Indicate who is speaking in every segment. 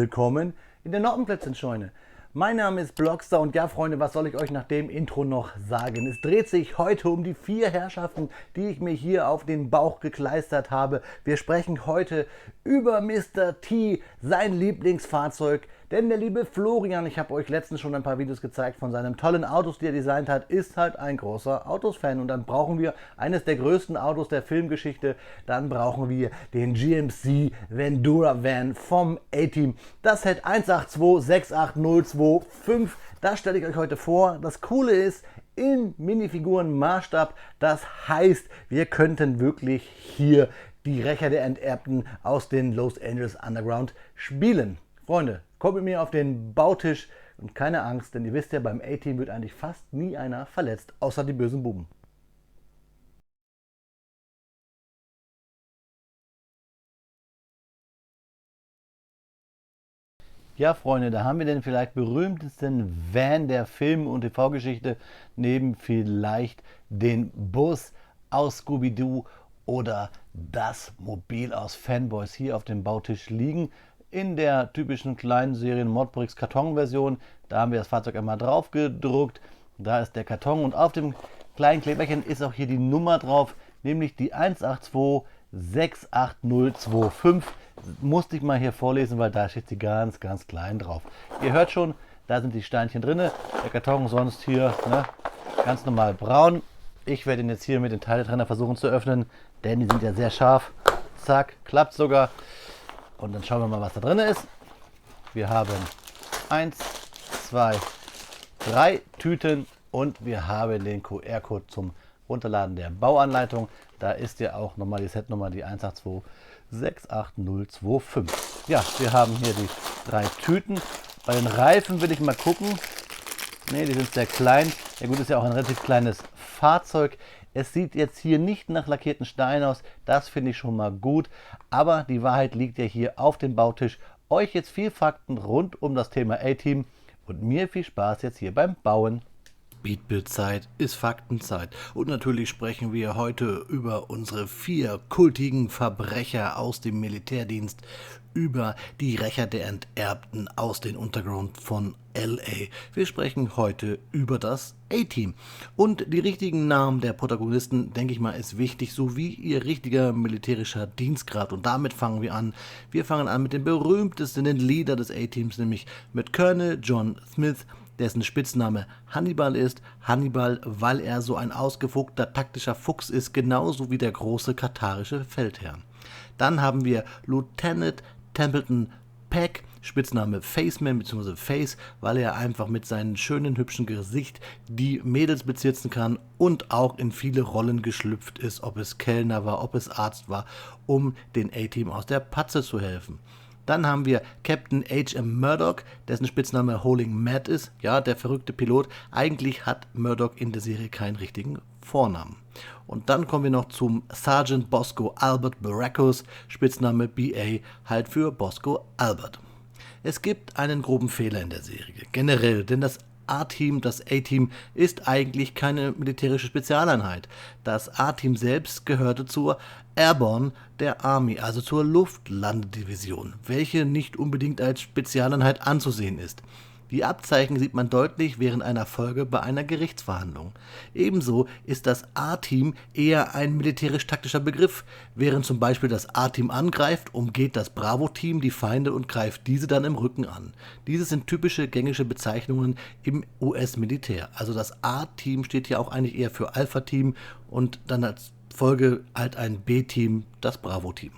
Speaker 1: willkommen in der Noppenplätzchenscheune. Mein Name ist Blockstar und ja Freunde, was soll ich euch nach dem Intro noch sagen? Es dreht sich heute um die 4 Herrschaften, die ich mir hier auf den Bauch gekleistert habe. Wir sprechen heute über Mr. T, sein Lieblingsfahrzeug. Denn der liebe Florian, ich habe euch letztens schon ein paar Videos gezeigt von seinen tollen Autos, die er designt hat, ist halt ein großer Autos-Fan. Und dann brauchen wir eines der größten Autos der Filmgeschichte. Dann brauchen wir den GMC Vendura Van vom A-Team. Das hat 182-68025. Das stelle ich euch heute vor. Das Coole ist, im Minifigurenmaßstab. Das heißt, wir könnten wirklich hier die Rächer der Enterbten aus den Los Angeles Underground spielen. Freunde, kommt mit mir auf den Bautisch und keine Angst, denn ihr wisst ja, beim A-Team wird eigentlich fast nie einer verletzt, außer die bösen Buben. Ja, Freunde, da haben wir den vielleicht berühmtesten Van der Film- und TV-Geschichte, neben vielleicht den Bus aus Scooby-Doo oder das Mobil aus Fanboys hier auf dem Bautisch liegen. In der typischen kleinen Serien Modbricks Kartonversion, da haben wir das Fahrzeug einmal drauf gedruckt. Da ist der Karton und auf dem kleinen Kleberchen ist auch hier die Nummer drauf, nämlich die 182-68025. Musste ich mal hier vorlesen, weil da steht sie ganz, ganz klein drauf. Ihr hört schon, da sind die Steinchen drin. Der Karton sonst hier ganz normal braun. Ich werde ihn jetzt hier mit dem Teiletrenner versuchen zu öffnen, denn die sind ja sehr scharf. Zack, klappt sogar. Und dann schauen wir mal, was da drin ist. Wir haben 1, 2, 3 Tüten und wir haben den QR-Code zum Runterladen der Bauanleitung. Da ist ja auch nochmal die Setnummer, die 182-68025. Ja, wir haben hier die 3 Tüten. Bei den Reifen will ich mal gucken. Ne, die sind sehr klein. Ja gut, ist ja auch ein relativ kleines Fahrzeug. Es sieht jetzt hier nicht nach lackierten Steinen aus, das finde ich schon mal gut, aber die Wahrheit liegt ja hier auf dem Bautisch. Euch jetzt viel Fakten rund um das Thema A-Team und mir viel Spaß jetzt hier beim Bauen.
Speaker 2: Beatbildzeit ist Faktenzeit und natürlich sprechen wir heute über unsere 4 kultigen Verbrecher aus dem Militärdienst, über die Rächer der Enterbten aus dem Untergrund von LA. Wir sprechen heute über das A-Team und die richtigen Namen der Protagonisten, denke ich mal, ist wichtig, sowie ihr richtiger militärischer Dienstgrad und damit fangen wir an. Wir fangen an mit dem berühmtesten Leader des A-Teams, nämlich mit Colonel John Smith, dessen Spitzname Hannibal ist. Hannibal, weil er so ein ausgefugter taktischer Fuchs ist, genauso wie der große katarische Feldherr. Dann haben wir Lieutenant Templeton Peck, Spitzname Faceman bzw. Face, weil er einfach mit seinem schönen, hübschen Gesicht die Mädels bezirzen kann und auch in viele Rollen geschlüpft ist, ob es Kellner war, ob es Arzt war, um den A-Team aus der Patze zu helfen. Dann haben wir Captain H.M. Murdoch, dessen Spitzname Howling Matt ist. Ja, der verrückte Pilot. Eigentlich hat Murdoch in der Serie keinen richtigen Vornamen. Und dann kommen wir noch zum Sergeant Bosco Albert Baracus, Spitzname B.A., halt für Bosco Albert. Es gibt einen groben Fehler in der Serie, generell, denn das A-Team, das A-Team, ist eigentlich keine militärische Spezialeinheit. Das A-Team selbst gehörte zur Airborne der Army, also zur Luftlandedivision, welche nicht unbedingt als Spezialeinheit anzusehen ist. Die Abzeichen sieht man deutlich während einer Folge bei einer Gerichtsverhandlung. Ebenso ist das A-Team eher ein militärisch-taktischer Begriff. Während zum Beispiel das A-Team angreift, umgeht das Bravo-Team die Feinde und greift diese dann im Rücken an. Diese sind typische gängige Bezeichnungen im US-Militär. Also das A-Team steht hier auch eigentlich eher für Alpha-Team und dann als Folge halt ein B-Team, das Bravo-Team.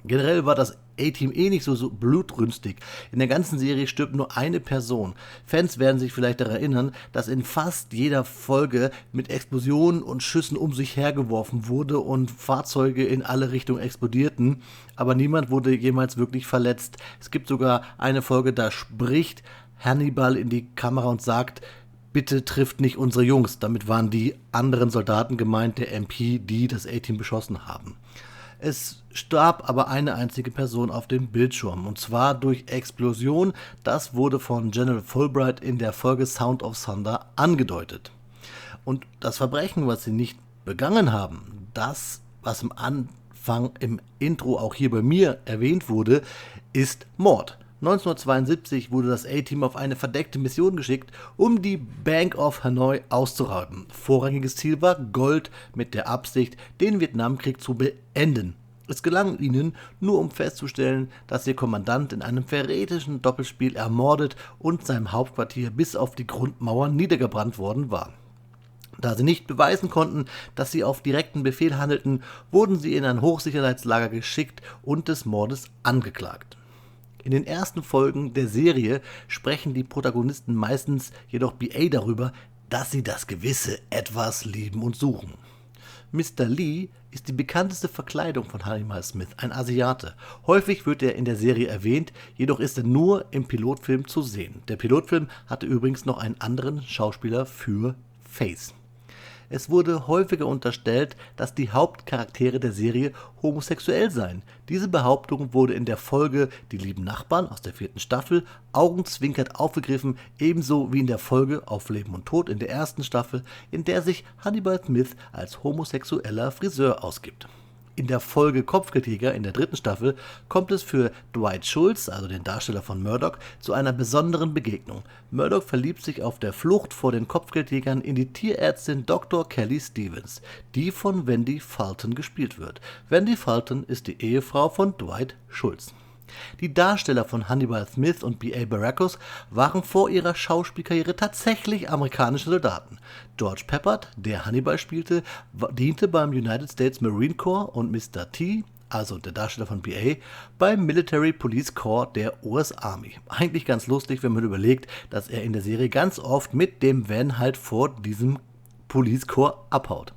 Speaker 2: Generell war das A-Team nicht so blutrünstig. In der ganzen Serie stirbt nur eine Person. Fans werden sich vielleicht daran erinnern, dass in fast jeder Folge mit Explosionen und Schüssen um sich hergeworfen wurde und Fahrzeuge in alle Richtungen explodierten, aber niemand wurde jemals wirklich verletzt. Es gibt sogar eine Folge, da spricht Hannibal in die Kamera und sagt: Bitte trifft nicht unsere Jungs. Damit waren die anderen Soldaten gemeint, der MP, die das A-Team beschossen haben. Es starb aber eine einzige Person auf dem Bildschirm, und zwar durch Explosion. Das wurde von General Fulbright in der Folge Sound of Thunder angedeutet. Und das Verbrechen, was sie nicht begangen haben, das, was am Anfang im Intro auch hier bei mir erwähnt wurde, ist Mord. 1972 wurde das A-Team auf eine verdeckte Mission geschickt, um die Bank of Hanoi auszurauben. Vorrangiges Ziel war Gold mit der Absicht, den Vietnamkrieg zu beenden. Es gelang ihnen, nur um festzustellen, dass ihr Kommandant in einem verräterischen Doppelspiel ermordet und sein Hauptquartier bis auf die Grundmauern niedergebrannt worden war. Da sie nicht beweisen konnten, dass sie auf direkten Befehl handelten, wurden sie in ein Hochsicherheitslager geschickt und des Mordes angeklagt. In den ersten Folgen der Serie sprechen die Protagonisten meistens jedoch BA darüber, dass sie das gewisse Etwas lieben und suchen. Mr. Lee ist die bekannteste Verkleidung von Hannibal Smith, ein Asiate. Häufig wird er in der Serie erwähnt, jedoch ist er nur im Pilotfilm zu sehen. Der Pilotfilm hatte übrigens noch einen anderen Schauspieler für Face. Es wurde häufiger unterstellt, dass die Hauptcharaktere der Serie homosexuell seien. Diese Behauptung wurde in der Folge Die lieben Nachbarn aus der 4. Staffel augenzwinkert aufgegriffen, ebenso wie in der Folge Auf Leben und Tod in der 1. Staffel, in der sich Hannibal Smith als homosexueller Friseur ausgibt. In der Folge Kopfgeldjäger in der 3. Staffel kommt es für Dwight Schultz, also den Darsteller von Murdoch, zu einer besonderen Begegnung. Murdoch verliebt sich auf der Flucht vor den Kopfgeldjägern in die Tierärztin Dr. Kelly Stevens, die von Wendy Fulton gespielt wird. Wendy Fulton ist die Ehefrau von Dwight Schultz. Die Darsteller von Hannibal Smith und B.A. Baracus waren vor ihrer Schauspielkarriere tatsächlich amerikanische Soldaten. George Peppard, der Hannibal spielte, diente beim United States Marine Corps und Mr. T, also der Darsteller von B.A., beim Military Police Corps der US Army. Eigentlich ganz lustig, wenn man überlegt, dass er in der Serie ganz oft mit dem Van halt vor diesem Police Corps abhaut.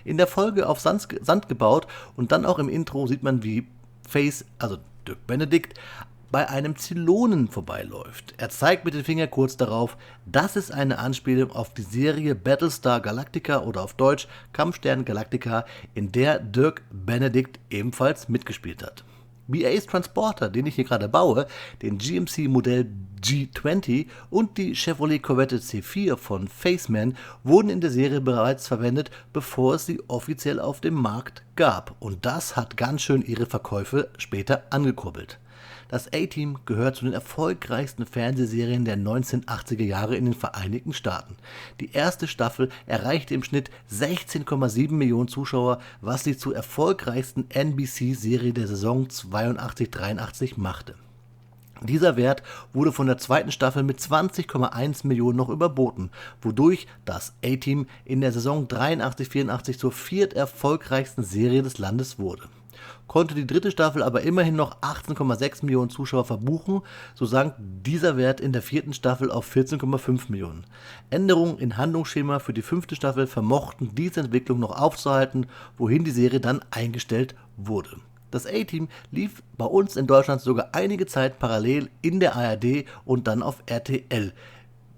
Speaker 2: In der Folge auf Sand gebaut und dann auch im Intro sieht man, wie Face, also Dirk Benedict, bei einem Zylonen vorbeiläuft. Er zeigt mit dem Finger kurz darauf, das ist eine Anspielung auf die Serie Battlestar Galactica oder auf Deutsch Kampfstern Galactica, in der Dirk Benedict ebenfalls mitgespielt hat. BAs Transporter, den ich hier gerade baue, den GMC Modell G20 und die Chevrolet Corvette C4 von Faceman wurden in der Serie bereits verwendet, bevor es sie offiziell auf dem Markt gab. Und das hat ganz schön ihre Verkäufe später angekurbelt. Das A-Team gehört zu den erfolgreichsten Fernsehserien der 1980er Jahre in den Vereinigten Staaten. Die erste Staffel erreichte im Schnitt 16,7 Millionen Zuschauer, was sie zur erfolgreichsten NBC-Serie der Saison 82/83 machte. Dieser Wert wurde von der zweiten Staffel mit 20,1 Millionen noch überboten, wodurch das A-Team in der Saison 83/84 zur vierterfolgreichsten Serie des Landes wurde. Konnte die dritte Staffel aber immerhin noch 18,6 Millionen Zuschauer verbuchen, so sank dieser Wert in der vierten Staffel auf 14,5 Millionen. Änderungen im Handlungsschema für die 5. Staffel vermochten diese Entwicklung noch aufzuhalten, wohin die Serie dann eingestellt wurde. Das A-Team lief bei uns in Deutschland sogar einige Zeit parallel in der ARD und dann auf RTL.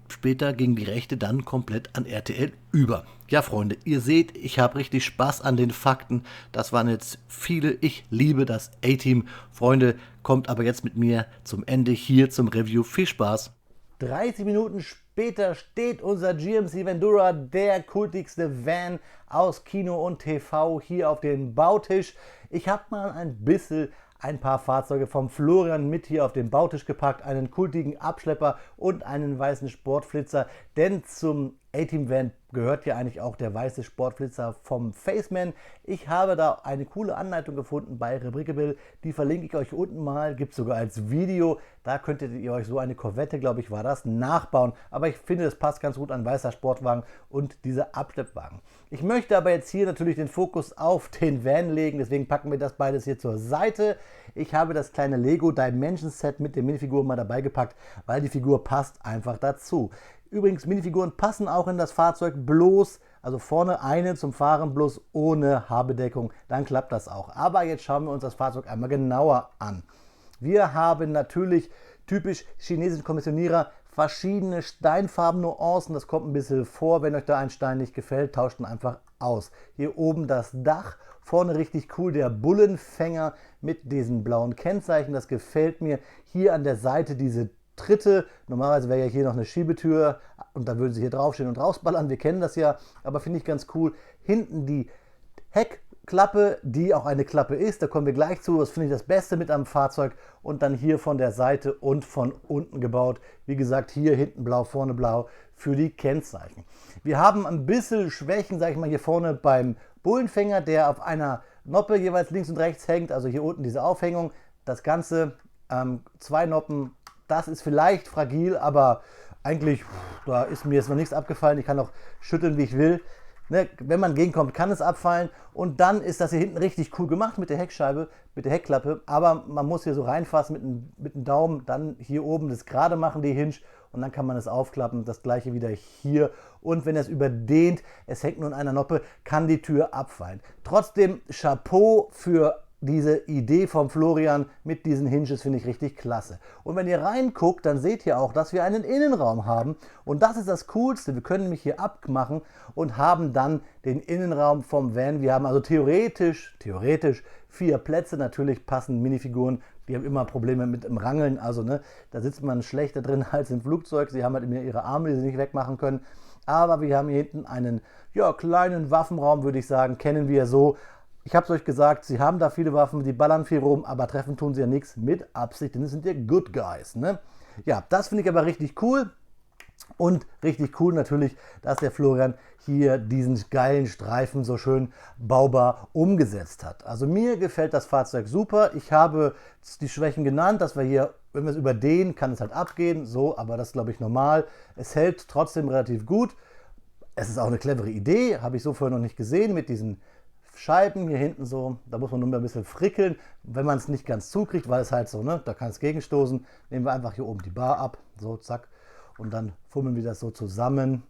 Speaker 2: Später gingen die Rechte dann komplett an RTL über. Ja, Freunde, ihr seht, ich habe richtig Spaß an den Fakten. Das waren jetzt viele. Ich liebe das A-Team. Freunde, kommt aber jetzt mit mir zum Ende hier zum Review. Viel Spaß.
Speaker 1: 30 Minuten später steht unser GMC Vendura, der kultigste Van aus Kino und TV, hier auf dem Bautisch. Ich habe mal ein paar Fahrzeuge vom Florian mit hier auf den Bautisch gepackt, einen kultigen Abschlepper und einen weißen Sportflitzer, denn zum A-Team Van gehört ja eigentlich auch der weiße Sportflitzer vom Faceman. Ich habe da eine coole Anleitung gefunden bei Rebrickable, die verlinke ich euch unten mal, gibt es sogar als Video. Da könntet ihr euch so eine Corvette, glaube ich, war das, nachbauen. Aber ich finde, das passt ganz gut an weißer Sportwagen und dieser Abschleppwagen. Ich möchte aber jetzt hier natürlich den Fokus auf den Van legen, deswegen packen wir das beides hier zur Seite. Ich habe das kleine Lego Dimension Set mit der Minifigur mal dabei gepackt, weil die Figur passt einfach dazu. Übrigens, Minifiguren passen auch in das Fahrzeug, bloß, also vorne eine zum Fahren, bloß ohne Haarbedeckung, dann klappt das auch. Aber jetzt schauen wir uns das Fahrzeug einmal genauer an. Wir haben natürlich typisch chinesischen Kommissionierer verschiedene Steinfarben-Nuancen, das kommt ein bisschen vor, wenn euch da ein Stein nicht gefällt, tauscht ihn einfach aus. Hier oben das Dach, vorne richtig cool der Bullenfänger mit diesen blauen Kennzeichen, das gefällt mir. Hier an der Seite diese Tritte, normalerweise wäre ja hier noch eine Schiebetür und da würden sie hier draufstehen und rausballern, wir kennen das ja, aber finde ich ganz cool. Hinten die Klappe, die auch eine Klappe ist, da kommen wir gleich zu, das finde ich das Beste mit am Fahrzeug, und dann hier von der Seite und von unten gebaut. Wie gesagt, hier hinten blau, vorne blau für die Kennzeichen. Wir haben ein bisschen Schwächen, sage ich mal, hier vorne beim Bullenfänger, der auf einer Noppe jeweils links und rechts hängt, also hier unten diese Aufhängung. Das Ganze, 2 Noppen, das ist vielleicht fragil, aber eigentlich, da ist mir jetzt noch nichts abgefallen. Ich kann auch schütteln, wie ich will. Ne, wenn man gegenkommt, kann es abfallen. Und dann ist das hier hinten richtig cool gemacht mit der Heckscheibe, mit der Heckklappe. Aber man muss hier so reinfassen mit dem Daumen, dann hier oben das gerade machen, die Hinge. Und dann kann man es aufklappen. Das gleiche wieder hier. Und wenn es überdehnt, es hängt nur in einer Noppe, kann die Tür abfallen. Trotzdem Chapeau für diese Idee vom Florian mit diesen Hinges, finde ich richtig klasse. Und wenn ihr reinguckt, dann seht ihr auch, dass wir einen Innenraum haben. Und das ist das Coolste. Wir können nämlich hier abmachen und haben dann den Innenraum vom Van. Wir haben also theoretisch 4 Plätze. Natürlich passen Minifiguren, die haben immer Probleme mit dem Rangeln. Also ne, da sitzt man schlechter drin als im Flugzeug. Sie haben halt immer ihre Arme, die sie nicht wegmachen können. Aber wir haben hier hinten einen kleinen Waffenraum, würde ich sagen, kennen wir so. Ich habe es euch gesagt, sie haben da viele Waffen, die ballern viel rum, aber treffen tun sie ja nichts mit Absicht, denn das sind ja Good Guys. Ne? Ja, das finde ich aber richtig cool. Und richtig cool natürlich, dass der Florian hier diesen geilen Streifen so schön baubar umgesetzt hat. Also mir gefällt das Fahrzeug super. Ich habe die Schwächen genannt, dass wir hier, wenn wir es überdehnen, kann es halt abgehen. So, aber das ist, glaube ich, normal. Es hält trotzdem relativ gut. Es ist auch eine clevere Idee, habe ich so vorher noch nicht gesehen mit diesen Scheiben hier hinten so, da muss man nur ein bisschen frickeln, wenn man es nicht ganz zukriegt, weil es halt so, ne, da kann es gegenstoßen, nehmen wir einfach hier oben die Bar ab, so zack, und dann fummeln wir das so zusammen.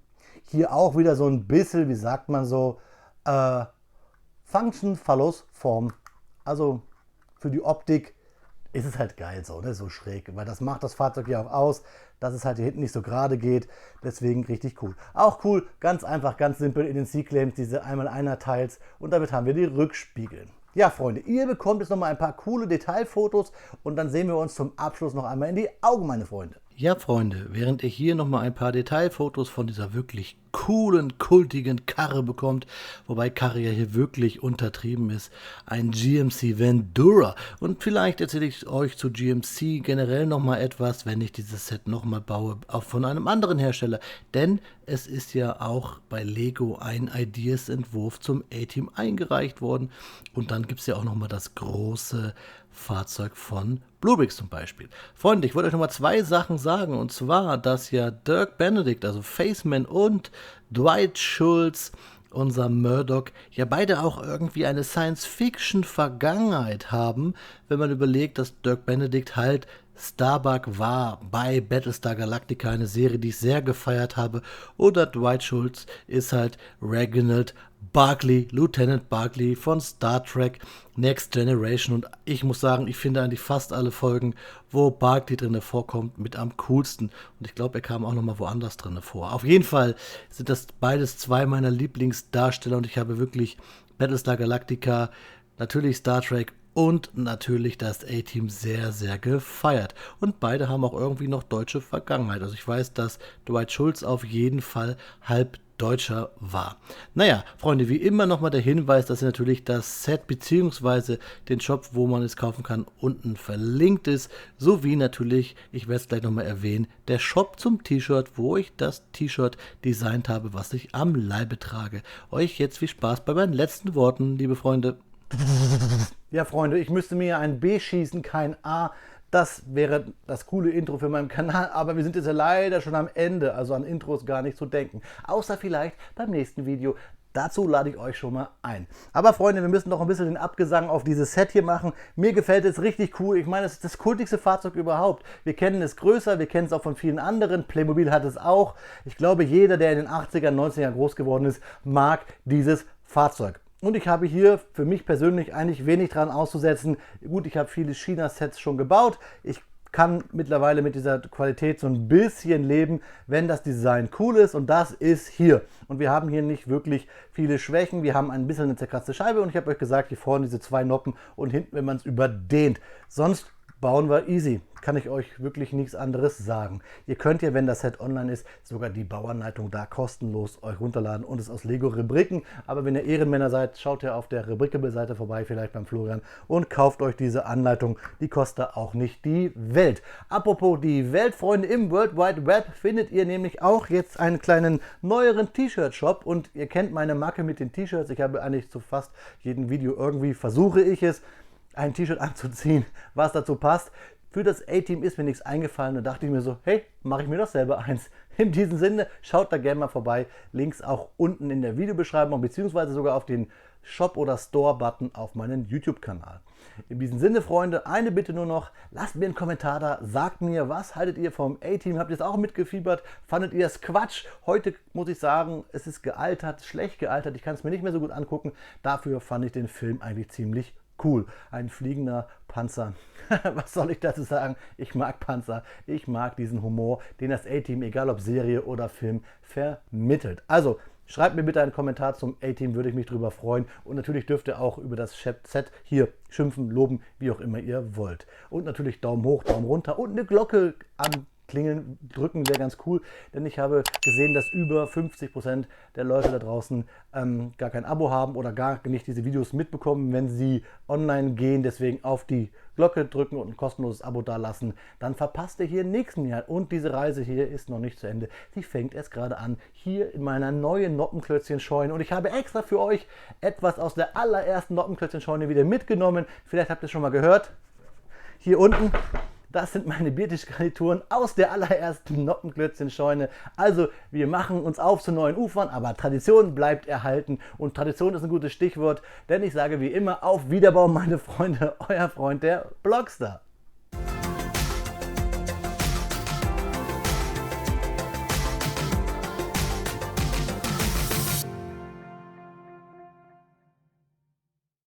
Speaker 1: Hier auch wieder so ein bisschen, wie sagt man so, Function follows Form, also für die Optik ist es halt geil so, ne, so schräg, weil das macht das Fahrzeug ja auch aus, dass es halt hier hinten nicht so gerade geht, deswegen richtig cool. Auch cool, ganz einfach, ganz simpel in den C-Claims, diese 1x1er Teils, und damit haben wir die Rückspiegel. Ja, Freunde, ihr bekommt jetzt noch mal ein paar coole Detailfotos und dann sehen wir uns zum Abschluss noch einmal in die Augen, meine Freunde.
Speaker 2: Ja, Freunde, während ihr hier nochmal ein paar Detailfotos von dieser wirklich coolen, kultigen Karre bekommt, wobei Karre ja hier wirklich untertrieben ist, ein GMC Vendura. Und vielleicht erzähle ich euch zu GMC generell nochmal etwas, wenn ich dieses Set nochmal baue, auch von einem anderen Hersteller. Denn es ist ja auch bei Lego ein Ideas-Entwurf zum A-Team eingereicht worden. Und dann gibt es ja auch nochmal das große Fahrzeug von Bluebricks zum Beispiel. Freunde, ich wollte euch nochmal 2 Sachen sagen, und zwar, dass ja Dirk Benedict, also Faceman, und Dwight Schultz, unser Murdoch, ja beide auch irgendwie eine Science-Fiction-Vergangenheit haben, wenn man überlegt, dass Dirk Benedict halt Starbuck war bei Battlestar Galactica, eine Serie, die ich sehr gefeiert habe, oder Dwight Schultz ist halt Reginald Barclay, Lieutenant Barclay von Star Trek Next Generation, und ich muss sagen, ich finde eigentlich fast alle Folgen, wo Barclay drin vorkommt, mit am coolsten, und ich glaube, er kam auch nochmal woanders drin vor. Auf jeden Fall sind das beides 2 meiner Lieblingsdarsteller, und ich habe wirklich Battlestar Galactica, natürlich Star Trek und natürlich das A-Team sehr, sehr gefeiert. Und beide haben auch irgendwie noch deutsche Vergangenheit. Also ich weiß, dass Dwight Schultz auf jeden Fall halb Deutscher war. Naja, Freunde, wie immer nochmal der Hinweis, dass natürlich das Set bzw. den Shop, wo man es kaufen kann, unten verlinkt ist. Sowie natürlich, ich werde es gleich nochmal erwähnen, der Shop zum T-Shirt, wo ich das T-Shirt designt habe, was ich am Leibe trage. Euch jetzt viel Spaß bei meinen letzten Worten, liebe Freunde.
Speaker 1: Ja, Freunde, ich müsste mir ein B schießen, kein A. Das wäre das coole Intro für meinen Kanal, aber wir sind jetzt ja leider schon am Ende, also an Intros gar nicht zu denken. Außer vielleicht beim nächsten Video. Dazu lade ich euch schon mal ein. Aber Freunde, wir müssen doch ein bisschen den Abgesang auf dieses Set hier machen. Mir gefällt es richtig cool. Ich meine, es ist das kultigste Fahrzeug überhaupt. Wir kennen es größer, wir kennen es auch von vielen anderen. Playmobil hat es auch. Ich glaube, jeder, der in den 80er, 90er groß geworden ist, mag dieses Fahrzeug. Und ich habe hier für mich persönlich eigentlich wenig dran auszusetzen. Gut, ich habe viele China-Sets schon gebaut. Ich kann mittlerweile mit dieser Qualität so ein bisschen leben, wenn das Design cool ist. Und das ist hier. Und wir haben hier nicht wirklich viele Schwächen. Wir haben ein bisschen eine zerkratzte Scheibe. Und ich habe euch gesagt, hier vorne diese 2 Noppen und hinten, wenn man es überdehnt. Sonst Bauen wir easy. Kann ich euch wirklich nichts anderes sagen. Ihr könnt ja, wenn das Set online ist, sogar die Bauanleitung da kostenlos euch runterladen und es aus Lego Rubriken. Aber wenn ihr Ehrenmänner seid, schaut ihr auf der Rubrike-Seite vorbei, vielleicht beim Florian, und kauft euch diese Anleitung. Die kostet auch nicht die Welt. Apropos die Welt, Freunde, im World Wide Web findet ihr nämlich auch jetzt einen kleinen neueren T-Shirt-Shop. Und ihr kennt meine Marke mit den T-Shirts. Ich habe eigentlich zu fast jedem Video irgendwie, versuche ich es, ein T-Shirt anzuziehen, was dazu passt. Für das A-Team ist mir nichts eingefallen. Da dachte ich mir so, hey, mache ich mir doch selber eins. In diesem Sinne, schaut da gerne mal vorbei. Links auch unten in der Videobeschreibung, beziehungsweise sogar auf den Shop- oder Store-Button auf meinem YouTube-Kanal. In diesem Sinne, Freunde, eine Bitte nur noch. Lasst mir einen Kommentar da. Sagt mir, was haltet ihr vom A-Team? Habt ihr es auch mitgefiebert? Fandet ihr es Quatsch? Heute muss ich sagen, es ist gealtert, schlecht gealtert. Ich kann es mir nicht mehr so gut angucken. Dafür fand ich den Film eigentlich ziemlich cool. Ein fliegender Panzer. Was soll ich dazu sagen? Ich mag Panzer. Ich mag diesen Humor, den das A-Team, egal ob Serie oder Film, vermittelt. Also, schreibt mir bitte einen Kommentar zum A-Team, würde ich mich drüber freuen. Und natürlich dürft ihr auch über das Set hier schimpfen, loben, wie auch immer ihr wollt. Und natürlich Daumen hoch, Daumen runter und eine Glocke anklingeln drücken wäre ganz cool, denn ich habe gesehen, dass über 50% der Leute da draußen gar kein Abo haben oder gar nicht diese Videos mitbekommen, wenn sie online gehen. Deswegen auf die Glocke drücken und ein kostenloses Abo dalassen. Dann verpasst ihr hier nichts mehr. Und diese Reise hier ist noch nicht zu Ende. Sie fängt erst gerade an, hier in meiner neuen Noppenklötzchen-Scheune. Und ich habe extra für euch etwas aus der allerersten Noppenklötzchen-Scheune wieder mitgenommen. Vielleicht habt ihr es schon mal gehört. Hier unten. Das sind meine Biertischgarnituren aus der allerersten Noppenklötzchen-Scheune. Also wir machen uns auf zu neuen Ufern, aber Tradition bleibt erhalten. Und Tradition ist ein gutes Stichwort, denn ich sage wie immer, auf Wiederbau, meine Freunde, euer Freund, der Blockstar.